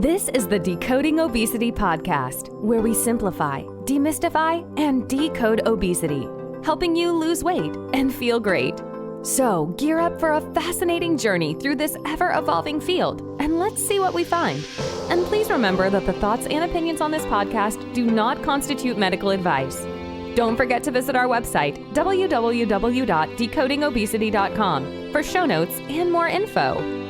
This is the Decoding Obesity podcast, where we simplify, demystify, and decode obesity, helping you lose weight and feel great. So gear up for a fascinating journey through this ever-evolving field, and let's see what we find. And please remember that the thoughts and opinions on this podcast do not constitute medical advice. Don't forget to visit our website, www.decodingobesity.com, for show notes and more info.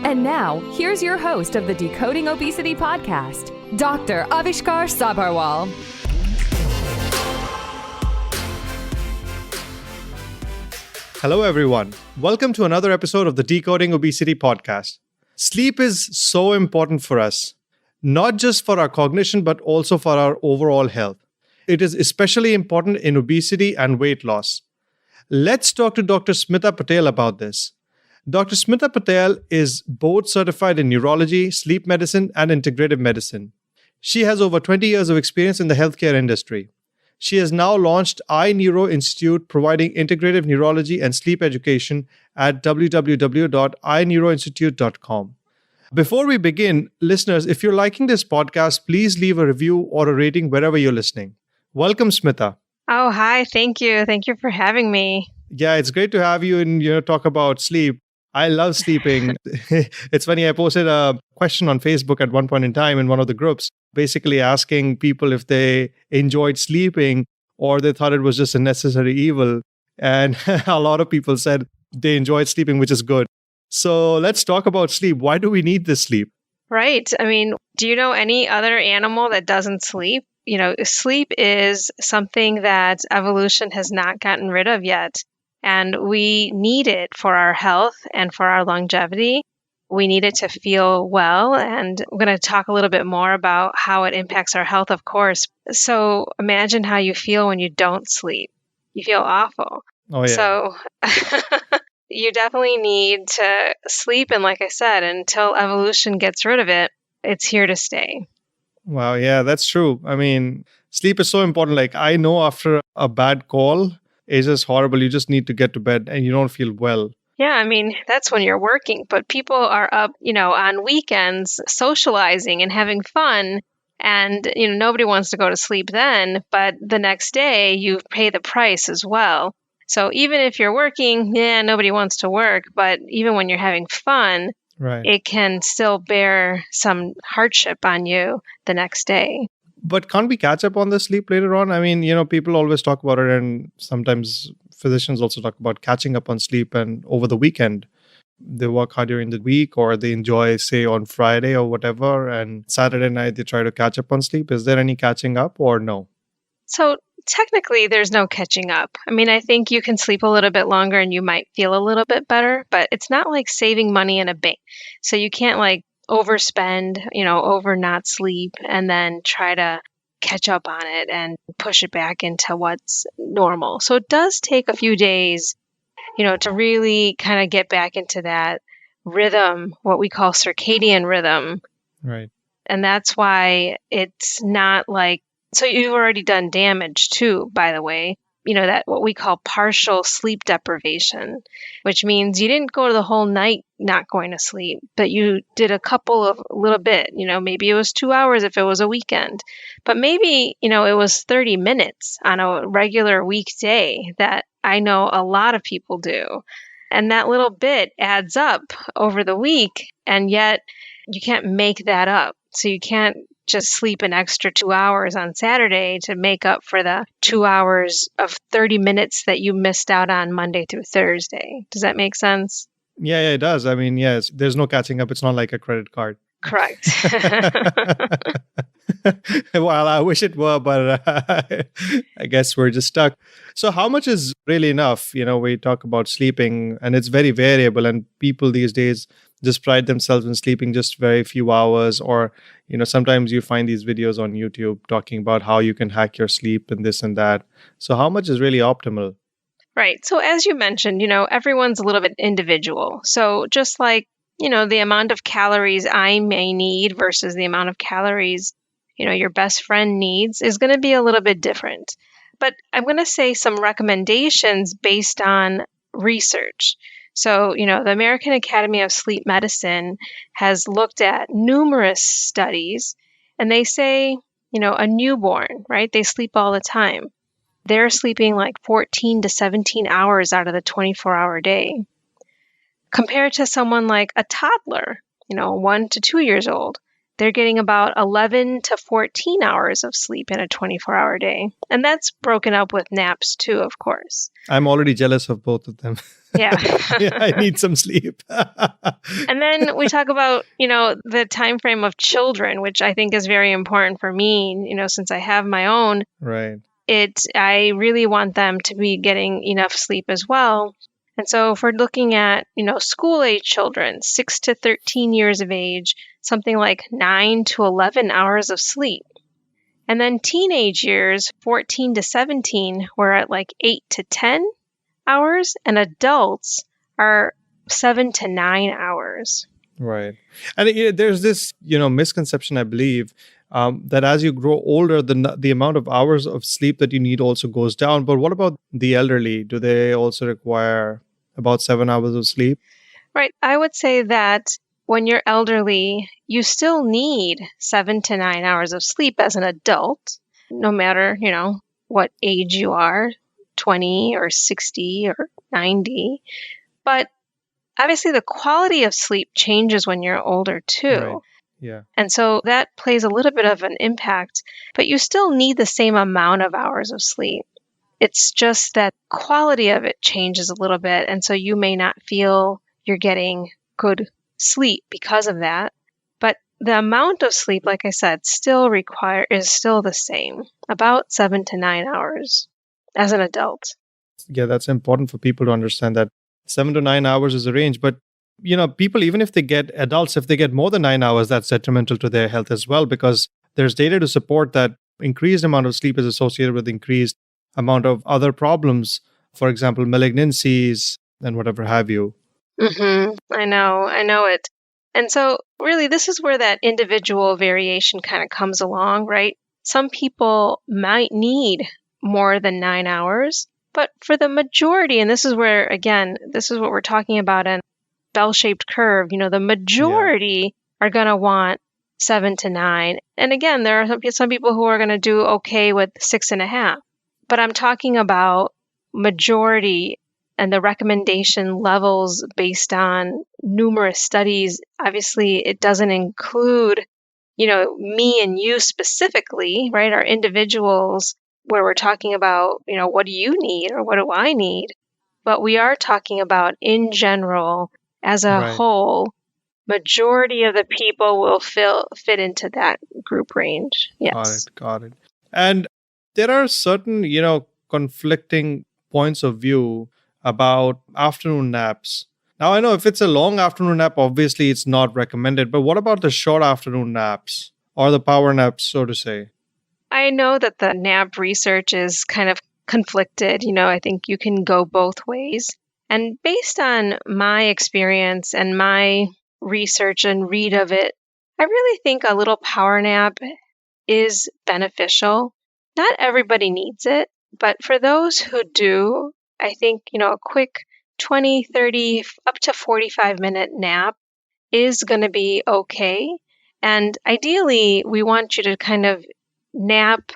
And now, here's your host of the Decoding Obesity podcast, Dr. Avishkar Sabharwal. Hello, everyone. Welcome to another episode of the Decoding Obesity podcast. Sleep is so important for us, not just for our cognition, but also for our overall health. It is especially important in obesity and weight loss. Let's talk to Dr. Smitha Patel about this. Dr. Smitha Patel is board certified in neurology, sleep medicine, and integrative medicine. She has over 20 years of experience in the healthcare industry. She has now launched iNeuro Institute, providing integrative neurology and sleep education at www.ineuroinstitute.com. Before we begin, listeners, if you're liking this podcast, please leave a review or a rating wherever you're listening. Welcome, Smitha. Oh, hi. Thank you. Thank you for having me. Yeah, it's great to have you and talk about sleep. I love sleeping. It's funny, I posted a question on Facebook at one point in time in one of the groups, basically asking people if they enjoyed sleeping or they thought it was just a necessary evil. And a lot of people said they enjoyed sleeping, which is good. So let's talk about sleep. Why do we need this sleep? Right. I mean, do you know any other animal that doesn't sleep? Sleep is something that evolution has not gotten rid of yet. And we need it for our health and for our longevity. We need it to feel well. And I'm going to talk a little bit more about how it impacts our health, of course. So imagine how you feel when you don't sleep. You feel awful. Oh, yeah. So you definitely need to sleep. And like I said, until evolution gets rid of it, it's here to stay. Wow. Yeah, that's true. I mean, sleep is so important. Like, I know after a bad call, it's just horrible. You just need to get to bed and you don't feel well. Yeah, I mean, that's when you're working, but people are up, on weekends socializing and having fun. And, nobody wants to go to sleep then, but the next day you pay the price as well. So even if you're working, nobody wants to work. But even when you're having fun, right, it can still bear some hardship on you the next day. But can't we catch up on the sleep later on? I mean, people always talk about it, and sometimes physicians also talk about catching up on sleep, and over the weekend, they work hard during the week, or they enjoy, say, on Friday or whatever, and Saturday night they try to catch up on sleep. Is there any catching up or no? So technically, there's no catching up. I mean, I think you can sleep a little bit longer and you might feel a little bit better, but it's not like saving money in a bank. So you can't overspend, over not sleep and then try to catch up on it and push it back into what's normal. So it does take a few days, to really kind of get back into that rhythm, what we call circadian rhythm. Right. And that's why it's not so you've already done damage too, by the way. That what we call partial sleep deprivation, which means you didn't go the whole night not going to sleep, but you did a little bit, maybe it was 2 hours if it was a weekend, but maybe, it was 30 minutes on a regular weekday that I know a lot of people do. And that little bit adds up over the week, and yet you can't make that up. So you can't just sleep an extra 2 hours on Saturday to make up for the 2 hours of 30 minutes that you missed out on Monday through Thursday. Does that make sense? Yeah, it does. I mean, yes, there's no catching up. It's not like a credit card. Correct. Well, I wish it were, but I guess we're just stuck. So how much is really enough? We talk about sleeping and it's very variable, and people these days just pride themselves in sleeping just very few hours, or, sometimes you find these videos on YouTube talking about how you can hack your sleep and this and that. So how much is really optimal? Right. So as you mentioned, everyone's a little bit individual. So just like, the amount of calories I may need versus the amount of calories, your best friend needs is going to be a little bit different. But I'm going to say some recommendations based on research. So, the American Academy of Sleep Medicine has looked at numerous studies, and they say, a newborn, right? They sleep all the time. They're sleeping like 14 to 17 hours out of the 24-hour day. Compared to someone like a toddler, 1 to 2 years old, they're getting about 11 to 14 hours of sleep in a 24-hour day. And that's broken up with naps too, of course. I'm already jealous of both of them. Yeah. Yeah, I need some sleep. And then we talk about, the time frame of children, which I think is very important for me, since I have my own. Right. I really want them to be getting enough sleep as well. And so if we're looking at, school-age children, 6 to 13 years of age, something like 9 to 11 hours of sleep. And then teenage years, 14 to 17, we're at like 8 to 10 hours, and adults are 7 to 9 hours. Right. And there's this, misconception, I believe, that as you grow older, the amount of hours of sleep that you need also goes down. But what about the elderly? Do they also require about 7 hours of sleep? Right. I would say that when you're elderly, you still need 7 to 9 hours of sleep as an adult, no matter, what age you are, 20 or 60 or 90. But obviously the quality of sleep changes when you're older too. Right. Yeah. And so that plays a little bit of an impact, but you still need the same amount of hours of sleep. It's just that quality of it changes a little bit. And so you may not feel you're getting good sleep because of that. But the amount of sleep, like I said, is still the same, about 7 to 9 hours as an adult. Yeah, that's important for people to understand that 7 to 9 hours is a range. But, people, even if they get more than 9 hours, that's detrimental to their health as well, because there's data to support that increased amount of sleep is associated with increased amount of other problems, for example, malignancies and whatever have you. I know it. And so really, this is where that individual variation kind of comes along, right? Some people might need more than 9 hours, but for the majority, and this is where, again, this is what we're talking about in bell-shaped curve, the majority are going to want 7 to 9. And again, there are some people who are going to do okay with 6.5. But I'm talking about majority and the recommendation levels based on numerous studies. Obviously, it doesn't include, me and you specifically, right? Our individuals, where we're talking about, what do you need or what do I need? But we are talking about in general, as a whole, majority of the people will fit into that group range. Yes. Got it. And there are certain, conflicting points of view about afternoon naps. Now, I know if it's a long afternoon nap, obviously it's not recommended. But what about the short afternoon naps or the power naps, so to say? I know that the nap research is kind of conflicted. I think you can go both ways. And based on my experience and my research and read of it, I really think a little power nap is beneficial. Not everybody needs it, but for those who do, I think, a quick 20, 30, up to 45-minute nap is going to be okay. And ideally, we want you to kind of nap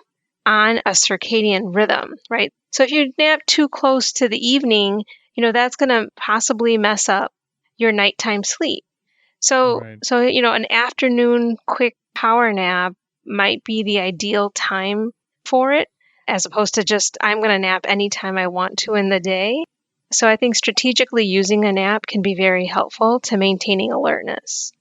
on a circadian rhythm, right? So if you nap too close to the evening, that's going to possibly mess up your nighttime sleep. So, an afternoon quick power nap might be the ideal time for it, as opposed to just, I'm going to nap anytime I want to in the day. So I think strategically using a nap can be very helpful to maintaining alertness.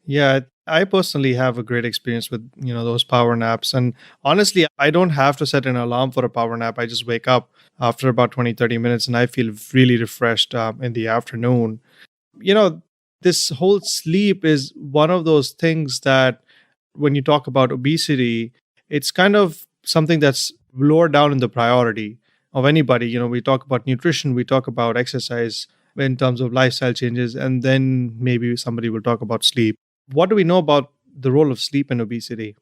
Yeah, I personally have a great experience with, those power naps. And honestly, I don't have to set an alarm for a power nap. I just wake up after about 20, 30 minutes and I feel really refreshed in the afternoon. This whole sleep is one of those things that when you talk about obesity, it's kind of something that's lower down in the priority of anybody. We talk about nutrition, we talk about exercise in terms of lifestyle changes, and then maybe somebody will talk about sleep. What do we know about the role of sleep in obesity?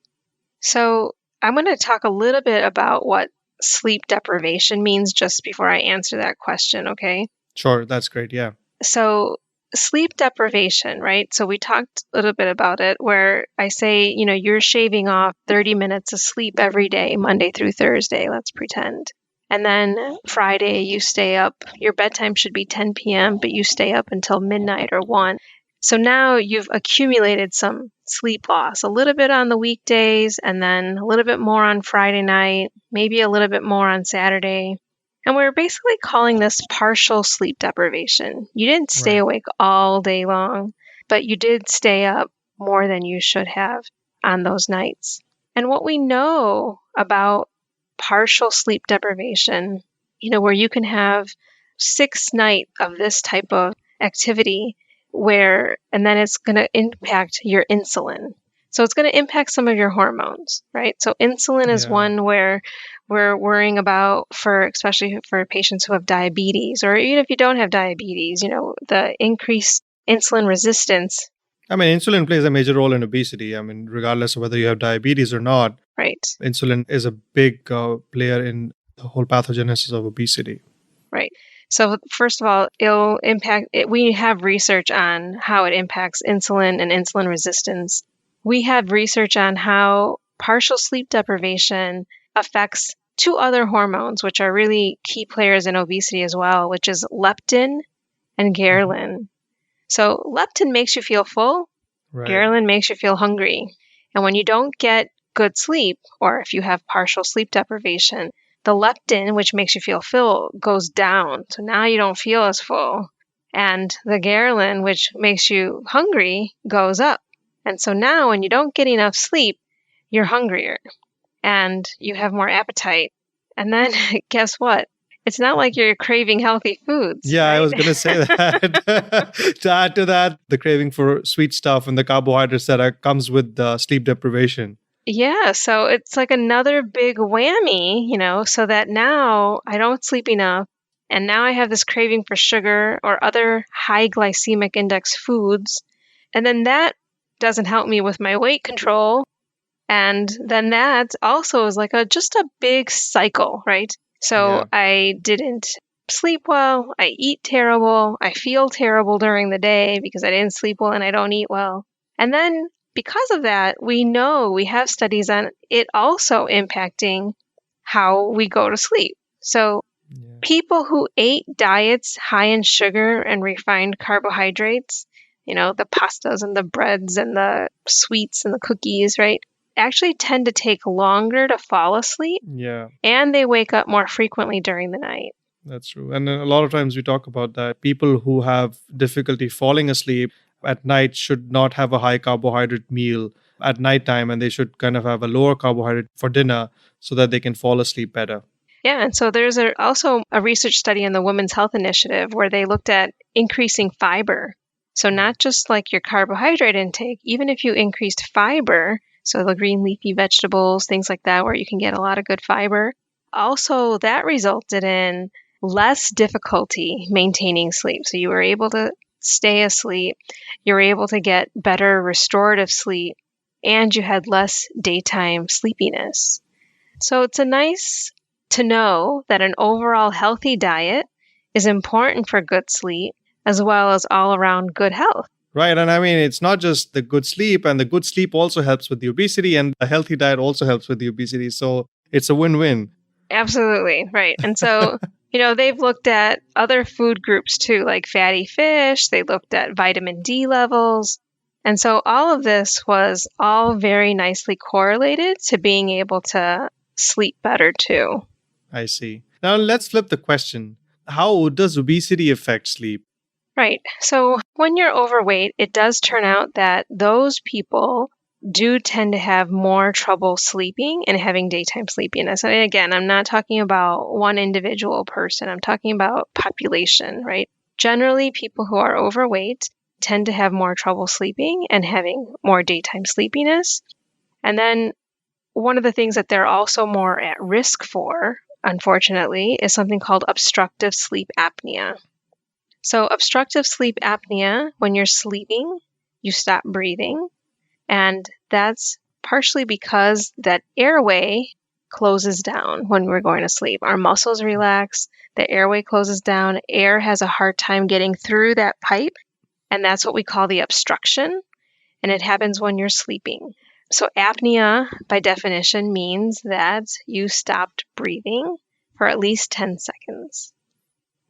So I'm going to talk a little bit about what sleep deprivation means just before I answer that question, okay? Sure, that's great. Yeah. So sleep deprivation, right? So we talked a little bit about it where I say, you're shaving off 30 minutes of sleep every day, Monday through Thursday, let's pretend. And then Friday, you stay up. Your bedtime should be 10 p.m., but you stay up until midnight or 1. So now you've accumulated some sleep loss, a little bit on the weekdays, and then a little bit more on Friday night, maybe a little bit more on Saturday. And we're basically calling this partial sleep deprivation. You didn't stay Right. awake all day long, but you did stay up more than you should have on those nights. And what we know about partial sleep deprivation, where you can have 6 nights of this type of activity and then it's going to impact your insulin. So it's going to impact some of your hormones, right? So insulin is Yeah. one where we're worrying about especially for patients who have diabetes, or even if you don't have diabetes, the increased insulin resistance. I mean, insulin plays a major role in obesity. I mean, regardless of whether you have diabetes or not, Right. insulin is a big player in the whole pathogenesis of obesity. Right. So first of all, it'll impact it. We have research on how it impacts insulin and insulin resistance. We have research on how partial sleep deprivation affects 2 other hormones, which are really key players in obesity as well, which is leptin and ghrelin. So leptin makes you feel full. Right. Ghrelin makes you feel hungry. And when you don't get good sleep, or if you have partial sleep deprivation, the leptin, which makes you feel full, goes down. So now you don't feel as full. And the ghrelin, which makes you hungry, goes up. And so now when you don't get enough sleep, you're hungrier and you have more appetite. And then guess what? It's not like you're craving healthy foods. Yeah, right? I was going to say that. To add to that, the craving for sweet stuff and the carbohydrates that comes with the sleep deprivation. Yeah, so it's like another big whammy, so that now I don't sleep enough. And now I have this craving for sugar or other high glycemic index foods. And then that doesn't help me with my weight control. And then that also is like just a big cycle, right? So Yeah. I didn't sleep well. I eat terrible. I feel terrible during the day because I didn't sleep well and I don't eat well. And then because of that, we have studies on it also impacting how we go to sleep. So people who ate diets high in sugar and refined carbohydrates, the pastas and the breads and the sweets and the cookies, right, actually tend to take longer to fall asleep. Yeah. And they wake up more frequently during the night. That's true. And a lot of times we talk about that. People who have difficulty falling asleep at night should not have a high carbohydrate meal at nighttime, and they should kind of have a lower carbohydrate for dinner so that they can fall asleep better. Yeah, and so there's also a research study in the Women's Health Initiative where they looked at increasing fiber. So not just like your carbohydrate intake, even if you increased fiber, so the green leafy vegetables, things like that, where you can get a lot of good fiber, also that resulted in less difficulty maintaining sleep. So you were able to stay asleep, you were able to get better restorative sleep, and you had less daytime sleepiness. So it's nice to know that an overall healthy diet is important for good sleep, as well as all around good health. Right. And I mean, it's not just the good sleep, and the good sleep also helps with the obesity, and a healthy diet also helps with the obesity. So it's a win-win. Absolutely. Right. And so, they've looked at other food groups too, like fatty fish. They looked at vitamin D levels. And so all of this was all very nicely correlated to being able to sleep better too. I see. Now let's flip the question. How does obesity affect sleep? Right. So when you're overweight, it does turn out that those people do tend to have more trouble sleeping and having daytime sleepiness. And again, I'm not talking about one individual person. I'm talking about population, right? Generally, people who are overweight tend to have more trouble sleeping and having more daytime sleepiness. And then one of the things that they're also more at risk for, unfortunately, is something called obstructive sleep apnea. So obstructive sleep apnea, when you're sleeping, you stop breathing. And that's partially because that airway closes down when we're going to sleep. Our muscles relax, the airway closes down, air has a hard time getting through that pipe, and that's what we call the obstruction, and it happens when you're sleeping. So apnea, by definition, means that you stopped breathing for at least 10 seconds.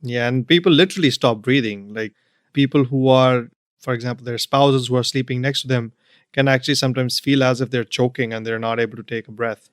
Yeah, and people literally stop breathing. Like people who are, for example, their spouses who are sleeping next to them can actually sometimes feel as if they're choking and they're not able to take a breath.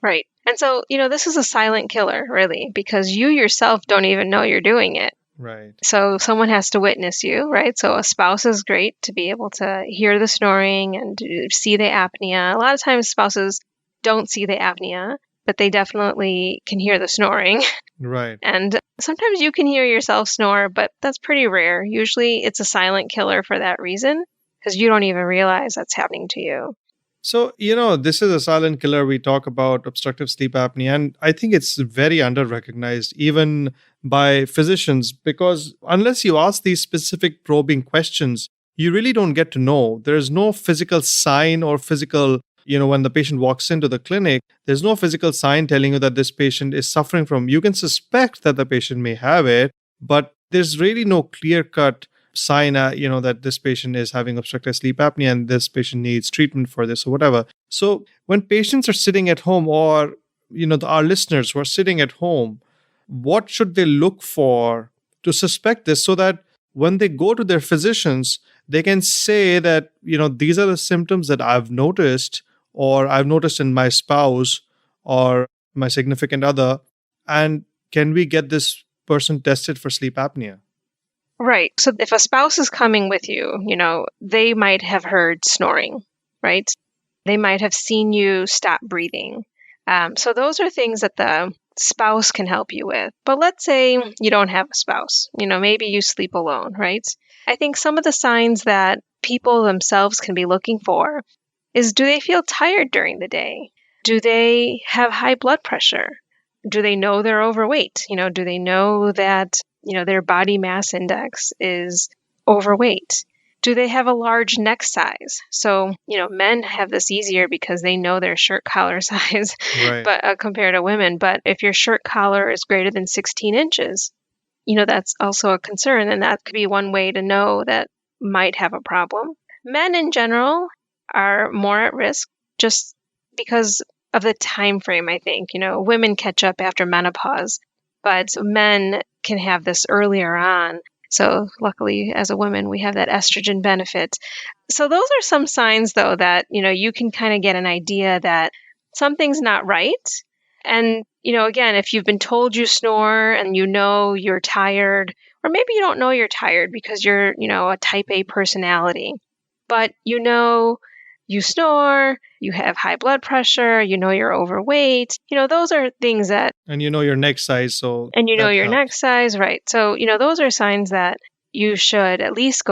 Right. And so, this is a silent killer, really, because you yourself don't even know you're doing it. Right. So someone has to witness you, right? So a spouse is great to be able to hear the snoring and to see the apnea. A lot of times spouses don't see the apnea, but they definitely can hear the snoring. Right. And sometimes you can hear yourself snore, but that's pretty rare. Usually it's a silent killer for that reason, because you don't even realize that's happening to you. So, this is a silent killer. We talk about obstructive sleep apnea, and I think it's very under-recognized even by physicians, because unless you ask these specific probing questions, you really don't get to know. There's no physical sign or physical, when the patient walks into the clinic, there's no physical sign telling you that this patient is suffering from. You can suspect that the patient may have it, but there's really no clear-cut sign, that this patient is having obstructive sleep apnea and this patient needs treatment for this or whatever. So when patients are sitting at home, or, our listeners who are sitting at home, what should they look for to suspect this, so that when they go to their physicians, they can say that, these are the symptoms that I've noticed, or I've noticed in my spouse or my significant other, and can we get this person tested for sleep apnea? Right. So if a spouse is coming with you, they might have heard snoring, right? They might have seen you stop breathing. So those are things that the spouse can help you with. But let's say you don't have a spouse, maybe you sleep alone, right? I think some of the signs that people themselves can be looking for is, do they feel tired during the day? Do they have high blood pressure? Do they know they're overweight? Do they know that their body mass index is overweight? Do they have a large neck size? So, men have this easier because they know their shirt collar size, Right. but compared to women. But if your shirt collar is greater than 16 inches, that's also a concern. And that could be one way to know that might have a problem. Men in general are more at risk just because of the time frame, I think. Women catch up after menopause, but men can have this earlier on. So luckily, as a woman, we have that estrogen benefit. So those are some signs, though, that, you can kind of get an idea that something's not right. And, again, if you've been told you snore and you're tired, or maybe you don't know you're tired because you're, a type A personality, but you snore, you have high blood pressure, you're overweight, those are things that... And your neck size, so... And that your helps. neck size, right. So, those are signs that you should at least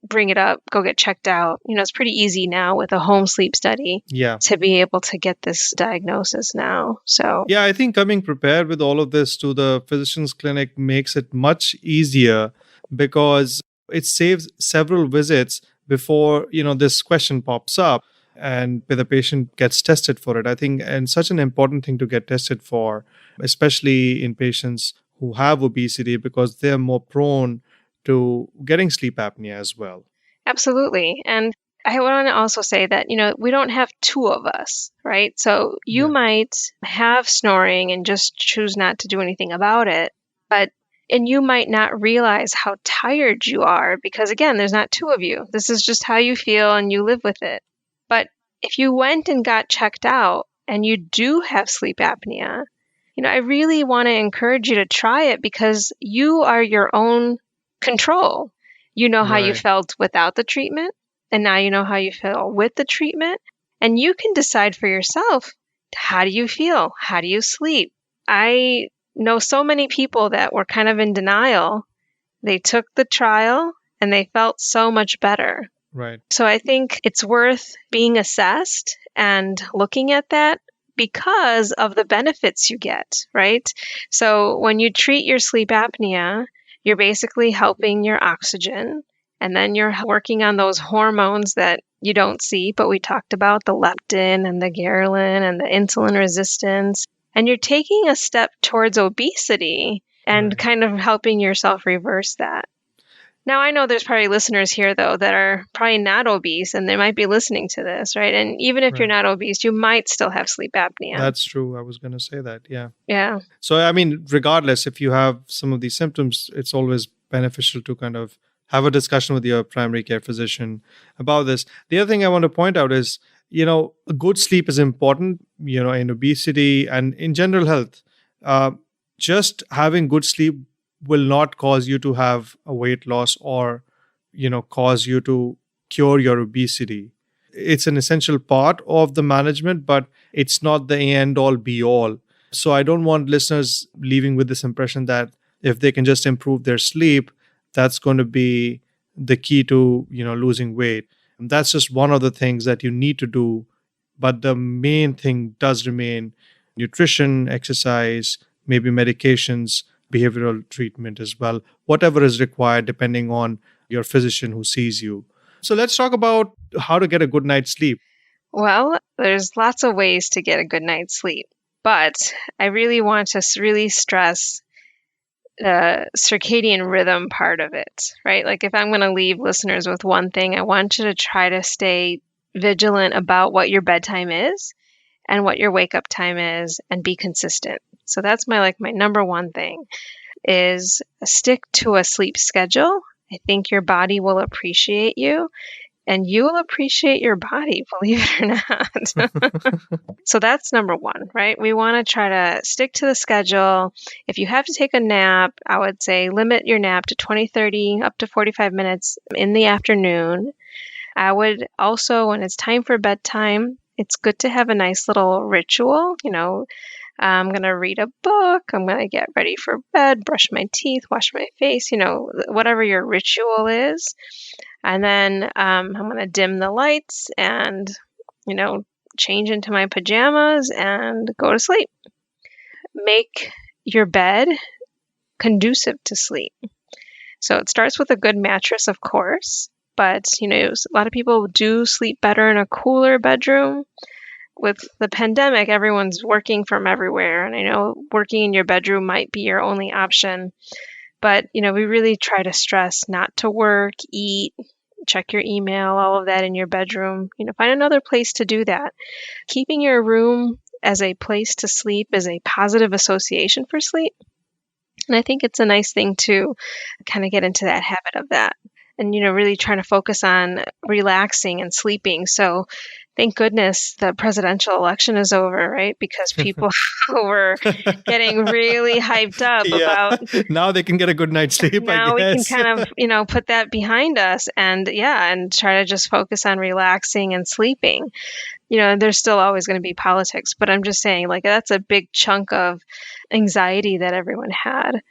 bring it up, go get checked out. It's pretty easy now with a home sleep study to be able to get this diagnosis now. So... Yeah, I think coming prepared with all of this to the physician's clinic makes it much easier, because it saves several visits before, this question pops up and the patient gets tested for it. I think, and such an important thing to get tested for, especially in patients who have obesity, because they're more prone to getting sleep apnea as well. Absolutely. And I want to also say that, we don't have two of us, right? So you might have snoring and just choose not to do anything about it, and you might not realize how tired you are because, again, there's not two of you. This is just how you feel and you live with it. But if you went and got checked out and you do have sleep apnea, I really want to encourage you to try it, because you are your own control. You know how you felt without the treatment, and now you know how you feel with the treatment. And you can decide for yourself, how do you feel? How do you sleep? I know so many people that were kind of in denial. They took the trial and they felt so much better. Right. So I think it's worth being assessed and looking at that because of the benefits you get, right? So when you treat your sleep apnea, you're basically helping your oxygen, and then you're working on those hormones that you don't see, but we talked about the leptin and the ghrelin and the insulin resistance. And you're taking a step towards obesity and Right. kind of helping yourself reverse that. Now, I know there's probably listeners here, though, that are probably not obese and they might be listening to this, right? And even if you're Right. not obese, you might still have sleep apnea. That's true. I was going to say that. Yeah. Yeah. So, I mean, regardless, if you have some of these symptoms, it's always beneficial to kind of have a discussion with your primary care physician about this. The other thing I want to point out is, good sleep is important, in obesity and in general health. Just having good sleep will not cause you to have a weight loss or, cause you to cure your obesity. It's an essential part of the management, but it's not the end all be all. So I don't want listeners leaving with this impression that if they can just improve their sleep, that's going to be the key to, losing weight. And that's just one of the things that you need to do. But the main thing does remain nutrition, exercise, maybe medications, behavioral treatment as well, whatever is required depending on your physician who sees you. So let's talk about how to get a good night's sleep. Well, there's lots of ways to get a good night's sleep, but I really want to really stress the circadian rhythm part of it, right? Like if I'm going to leave listeners with one thing, I want you to try to stay vigilant about what your bedtime is and what your wake up time is and be consistent. So that's my number one thing is stick to a sleep schedule. I think your body will appreciate you and you will appreciate your body, believe it or not. So that's number one, right? We want to try to stick to the schedule. If you have to take a nap, I would say limit your nap to 20, 30, up to 45 minutes in the afternoon. I would also, when it's time for bedtime, it's good to have a nice little ritual. I'm going to read a book. I'm going to get ready for bed, brush my teeth, wash my face, whatever your ritual is. And then I'm going to dim the lights and, change into my pajamas and go to sleep. Make your bed conducive to sleep. So it starts with a good mattress, of course, but, a lot of people do sleep better in a cooler bedroom. With the pandemic, everyone's working from everywhere. And I know working in your bedroom might be your only option. But, we really try to stress not to work, eat, check your email, all of that in your bedroom. Find another place to do that. Keeping your room as a place to sleep is a positive association for sleep. And I think it's a nice thing to kind of get into that habit of that. And, really trying to focus on relaxing and sleeping. So thank goodness the presidential election is over, right? Because people were getting really hyped up about. Now they can get a good night's sleep, Now I guess. we can kind of, put that behind us and try to just focus on relaxing and sleeping. There's still always going to be politics, but I'm just saying that's a big chunk of anxiety that everyone had.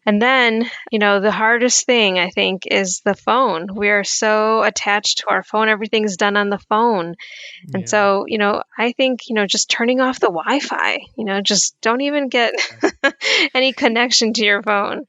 And then, the hardest thing, I think, is the phone. We are so attached to our phone. Everything's done on the phone. And so, I think, just turning off the Wi-Fi, just don't even get any connection to your phone.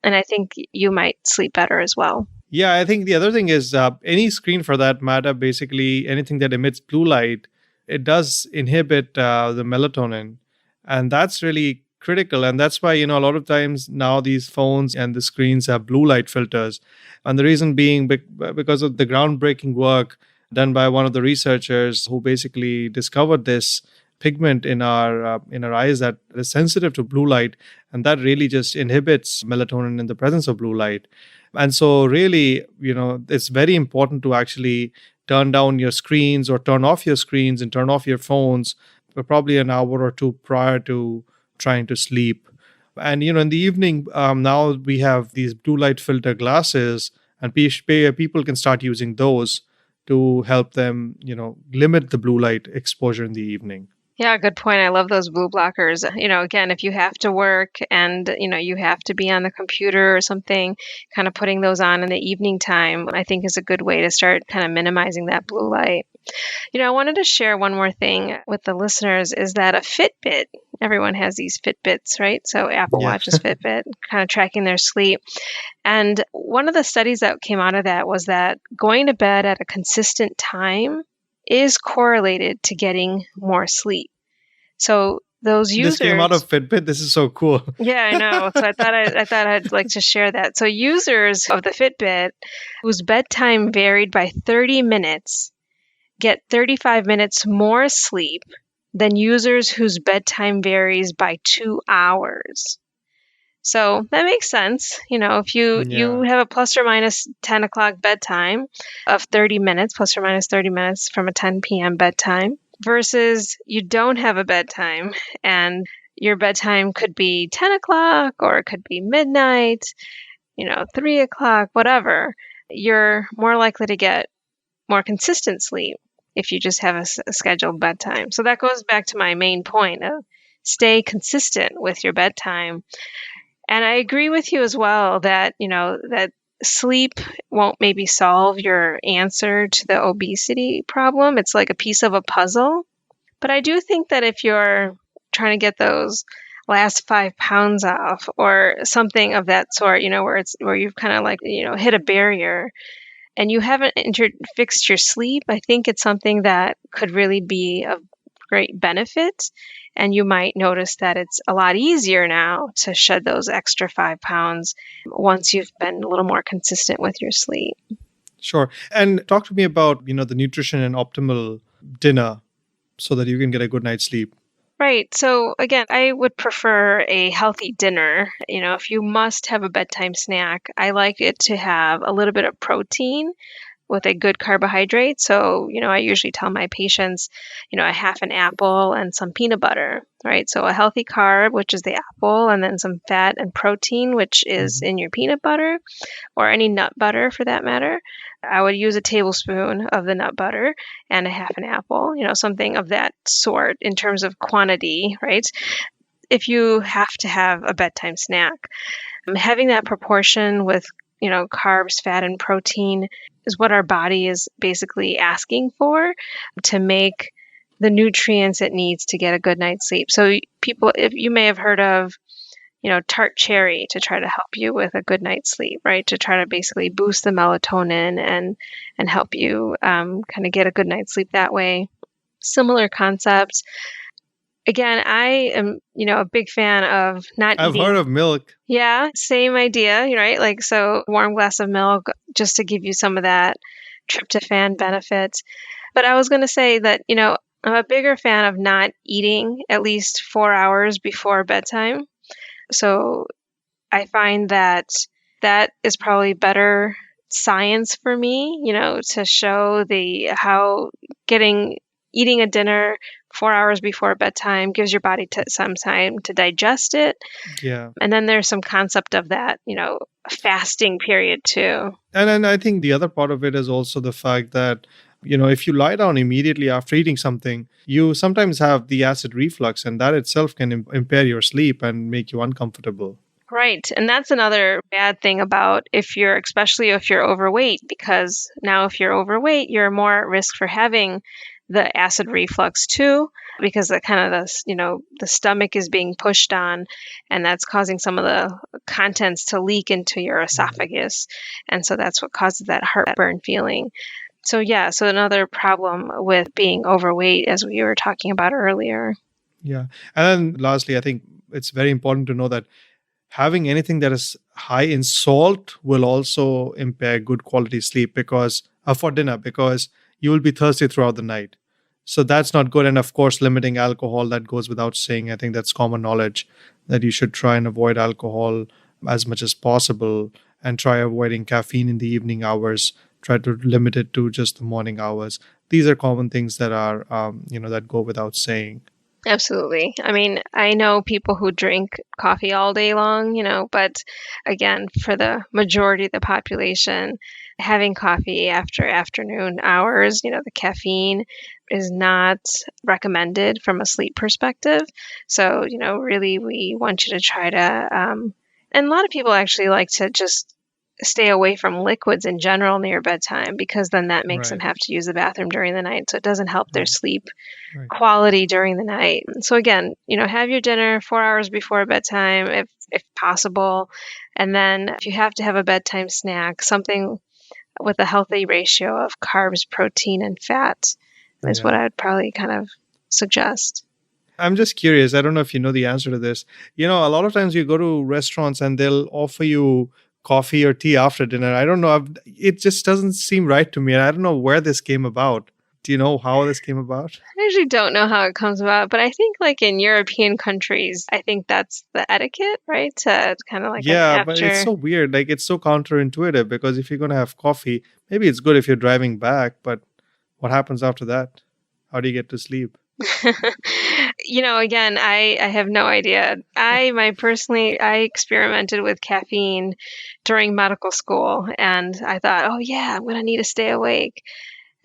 And I think you might sleep better as well. Yeah, I think the other thing is any screen for that matter, basically anything that emits blue light, it does inhibit the melatonin. And that's really critical. And that's why, a lot of times now these phones and the screens have blue light filters. And the reason being because of the groundbreaking work done by one of the researchers who basically discovered this pigment in our eyes that is sensitive to blue light. And that really just inhibits melatonin in the presence of blue light. And so really, it's very important to actually turn down your screens or turn off your screens and turn off your phones for probably an hour or two prior to trying to sleep. And, in the evening, now we have these blue light filter glasses and people can start using those to help them, limit the blue light exposure in the evening. Yeah, good point. I love those blue blockers. Again, if you have to work and, you have to be on the computer or something, kind of putting those on in the evening time, I think is a good way to start kind of minimizing that blue light. I wanted to share one more thing with the listeners is that a Fitbit, everyone has these Fitbits, right? So Apple Yeah. Watches, Fitbit, kind of tracking their sleep. And one of the studies that came out of that was that going to bed at a consistent time is correlated to getting more sleep. So those This came out users, of Fitbit. This is so cool. yeah, I know. So I thought I'd like to share that. So users of the Fitbit whose bedtime varied by 30 minutes get 35 minutes more sleep than users whose bedtime varies by 2 hours. So that makes sense. If you Yeah. have a plus or minus 10 o'clock bedtime of 30 minutes, plus or minus 30 minutes from a 10 p.m. bedtime, versus you don't have a bedtime and your bedtime could be 10 o'clock or it could be midnight, 3 o'clock, whatever, you're more likely to get more consistent sleep if you just have a scheduled bedtime. So that goes back to my main point of stay consistent with your bedtime. And I agree with you as well that, that sleep won't maybe solve your answer to the obesity problem. It's like a piece of a puzzle. But I do think that if you're trying to get those last 5 pounds off or something of that sort, where you've kind of like, hit a barrier and you haven't fixed your sleep, I think it's something that could really be of great benefit. And you might notice that it's a lot easier now to shed those extra 5 pounds once you've been a little more consistent with your sleep. Sure. And talk to me about, the nutrition and optimal dinner so that you can get a good night's sleep. Right. So again, I would prefer a healthy dinner. If you must have a bedtime snack, I like it to have a little bit of protein with a good carbohydrate. So, I usually tell my patients, a half an apple and some peanut butter, right? So a healthy carb, which is the apple, and then some fat and protein, which is in your peanut butter or any nut butter for that matter. I would use a tablespoon of the nut butter and a half an apple, something of that sort in terms of quantity, right? If you have to have a bedtime snack, having that proportion with carbs, fat, and protein is what our body is basically asking for to make the nutrients it needs to get a good night's sleep. So if you may have heard of, tart cherry to try to help you with a good night's sleep, right? To try to basically boost the melatonin and help you kind of get a good night's sleep that way. Similar concepts. Again, I am, a big fan of not I've eating. heard of milk. Yeah, same idea, right? Like, so warm glass of milk just to give you some of that tryptophan benefit. But I was going to say that, I'm a bigger fan of not eating at least 4 hours before bedtime. So I find that is probably better science for me, to show how eating a dinner 4 hours before bedtime gives your body some time to digest it. Yeah. And then there's some concept of that, fasting period too. And then I think the other part of it is also the fact that, if you lie down immediately after eating something, you sometimes have the acid reflux, and that itself can impair your sleep and make you uncomfortable. Right. And that's another bad thing about especially if you're overweight, because now if you're overweight, you're more at risk for having the acid reflux too, because the stomach is being pushed on, and that's causing some of the contents to leak into your esophagus. And so that's what causes that heartburn feeling. So yeah, so another problem with being overweight, as we were talking about earlier. Yeah. And then lastly, I think it's very important to know that having anything that is high in salt will also impair good quality sleep for dinner, because you will be thirsty throughout the night. So that's not good. And of course, limiting alcohol, that goes without saying. I think that's common knowledge that you should try and avoid alcohol as much as possible and try avoiding caffeine in the evening hours. Try to limit it to just the morning hours. These are common things that are, that go without saying. Absolutely. I mean, I know people who drink coffee all day long, but again, for the majority of the population, having coffee after afternoon hours, the caffeine is not recommended from a sleep perspective. So, really, we want you to try to, and a lot of people actually like to just stay away from liquids in general near bedtime, because then that makes them Right. have to use the bathroom during the night. So it doesn't help their Right. sleep Right. quality during the night. So again, have your dinner 4 hours before bedtime if possible. And then if you have to have a bedtime snack, something with a healthy ratio of carbs, protein, and fat is what Yeah. I would probably kind of suggest. I'm just curious. I don't know if you know the answer to this. A lot of times you go to restaurants and they'll offer you coffee or tea after dinner. I don't know. It just doesn't seem right to me. And I don't know where this came about. Do you know how this came about? I usually don't know how it comes about, but I think like in European countries, I think that's the etiquette, right? To kind of like an Yeah, but it's after. so weird. Like, it's so counterintuitive because if you're going to have coffee, maybe it's good if you're driving back, but what happens after that? How do you get to sleep? Again, I have no idea. I experimented with caffeine during medical school, and I thought, oh yeah, I'm going to need to stay awake.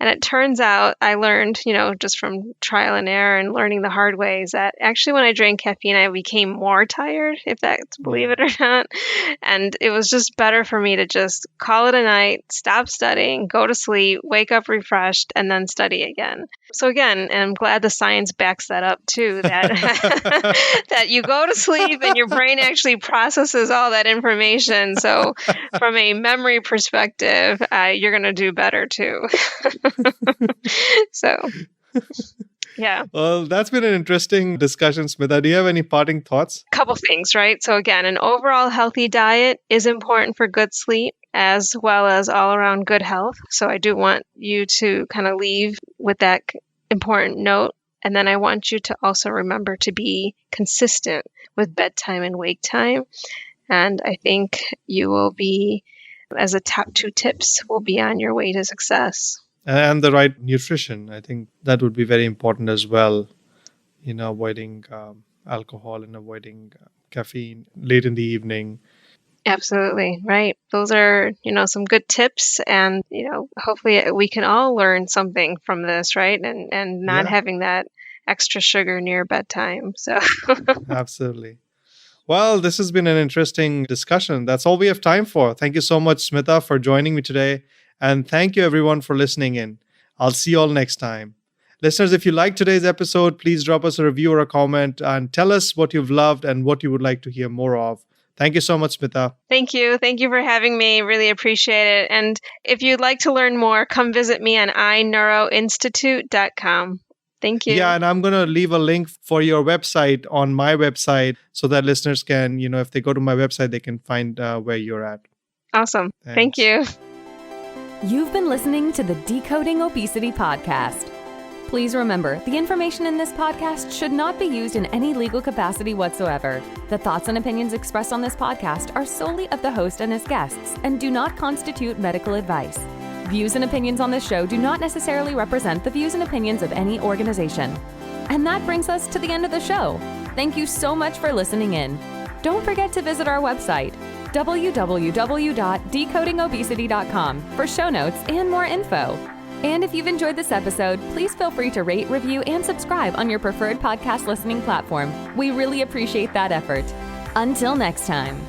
And it turns out I learned, just from trial and error and learning the hard ways, that actually when I drank caffeine, I became more tired, if that's believe Yeah. it or not. And it was just better for me to just call it a night, stop studying, go to sleep, wake up refreshed, and then study again. So again, and I'm glad the science backs that up too, that that you go to sleep and your brain actually processes all that information. So from a memory perspective, you're going to do better too. So, yeah. Well, that's been an interesting discussion, Smitha. Do you have any parting thoughts? Couple things, right? So again, an overall healthy diet is important for good sleep as well as all around good health. So I do want you to kind of leave with that important note. And then I want you to also remember to be consistent with bedtime and wake time. And I think you will be, as a top 2 tips, will be on your way to success. And the right nutrition. I think that would be very important as well. Avoiding alcohol and avoiding caffeine late in the evening. Absolutely. Right. Those are, some good tips, and, hopefully we can all learn something from this, right? And not Yeah, having that extra sugar near bedtime. So absolutely. Well, this has been an interesting discussion. That's all we have time for. Thank you so much, Smitha, for joining me today. And thank you, everyone, for listening in. I'll see you all next time. Listeners, if you liked today's episode, please drop us a review or a comment and tell us what you've loved and what you would like to hear more of. Thank you so much, Smitha. Thank you. Thank you for having me. Really appreciate it. And if you'd like to learn more, come visit me on iNeuroinstitute.com. Thank you. Yeah, and I'm going to leave a link for your website on my website so that listeners can, if they go to my website, they can find where you're at. Awesome. Thank Thanks. you. You've been listening to the Decoding Obesity podcast. Please remember, the information in this podcast should not be used in any legal capacity whatsoever. The thoughts and opinions expressed on this podcast are solely of the host and his guests and do not constitute medical advice. Views and opinions on this show do not necessarily represent the views and opinions of any organization. And that brings us to the end of the show. Thank you so much for listening in. Don't forget to visit our website, www.decodingobesity.com, for show notes and more info. And if you've enjoyed this episode, please feel free to rate, review, and subscribe on your preferred podcast listening platform. We really appreciate that effort. Until next time.